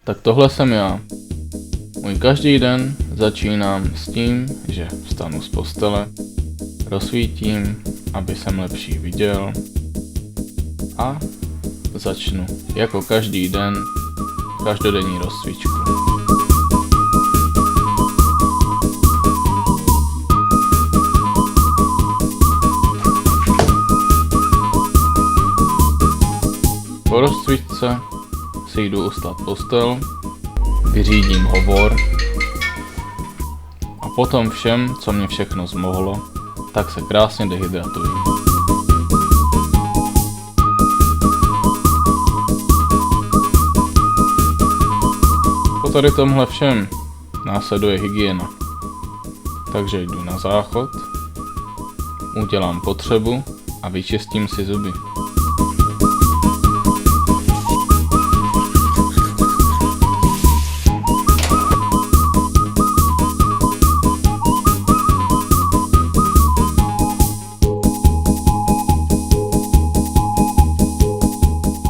Tak tohle jsem já. Můj každý den začínám s tím, že vstanu z postele, rozsvítím, aby jsem lepší viděl a začnu jako každý den každodenní rozcvičku. Po rozcvičce si jdu ustlat postel, vyřídím hovor a potom všem, co mě všechno zmohlo, tak se krásně dehydratuji. Po tady tomhle všem následuje hygiena. Takže jdu na záchod, udělám potřebu a vyčistím si zuby.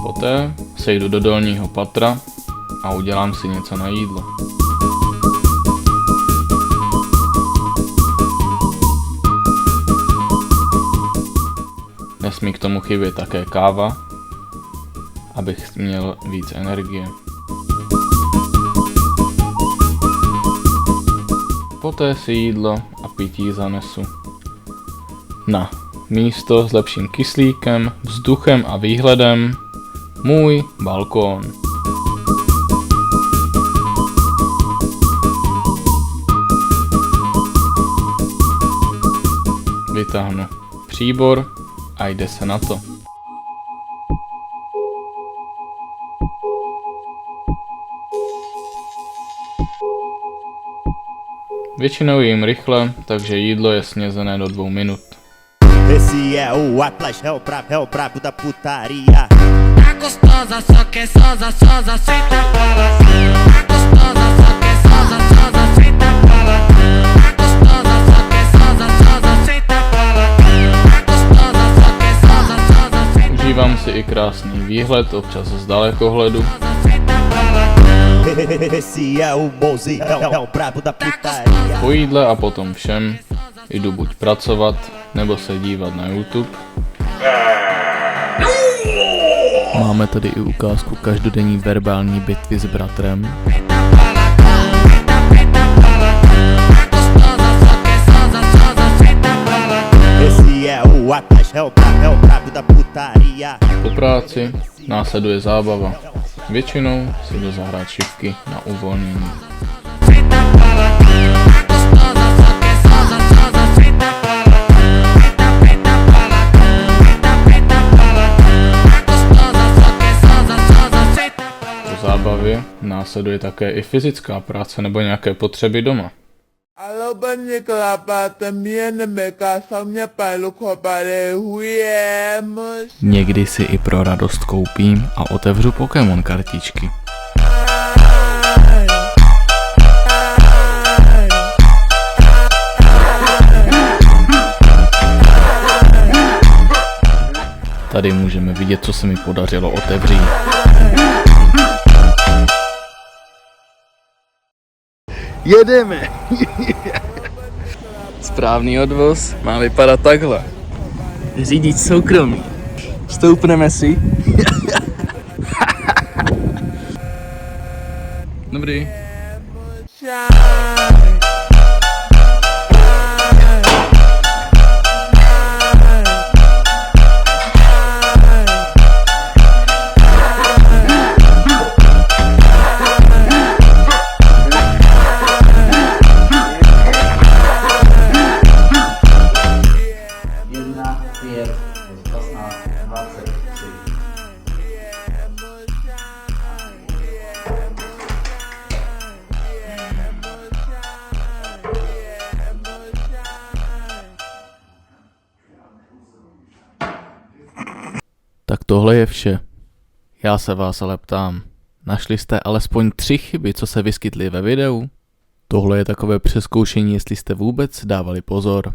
Poté se jdu do dolního patra a udělám si něco na jídlo. Nesmí k tomu chybět také káva, abych měl víc energie. Poté si jídlo a pití zanesu na místo s lepším kyslíkem, vzduchem a výhledem, můj balkón. Vytáhnu příbor a jde se na to. Většinou jím rychle, takže jídlo je snězené do 2 minut. Esse é o Atlas, é o brabo da putaria. Tá gostosa, só que sosa, senta bola. Tá gostosa, só que sosa, senta bola. Tá gostosa, só que sosa, senta bola. Tá gostosa, só que sosa, senta. Užívám si i krásný výhled, občas z dalekohledu. Esse é o Mozi, é o brabo da putaria. Po jídle a potom všem jdu buď pracovat, nebo se dívat na YouTube. Máme tady i ukázku každodenní verbální bitvy s bratrem. Esse é o Atlas, é o brabo da putaria. Po práci následuje zábava. Většinou si jdu zahrát šipky na uvolnění. Po zábavě následuje také i fyzická práce nebo nějaké potřeby doma. Někdy si i pro radost koupím a otevřu Pokémon kartičky. Tady můžeme vidět, co se mi podařilo otevřít. Jedeme! Správný odvoz má vypadat takhle. Řidič soukromý. Stoupneme si. Dobrý. Tak tohle je vše. Já se vás ale ptám, našli jste alespoň 3 chyby, co se vyskytly ve videu? Tohle je takové přezkoušení, jestli jste vůbec dávali pozor.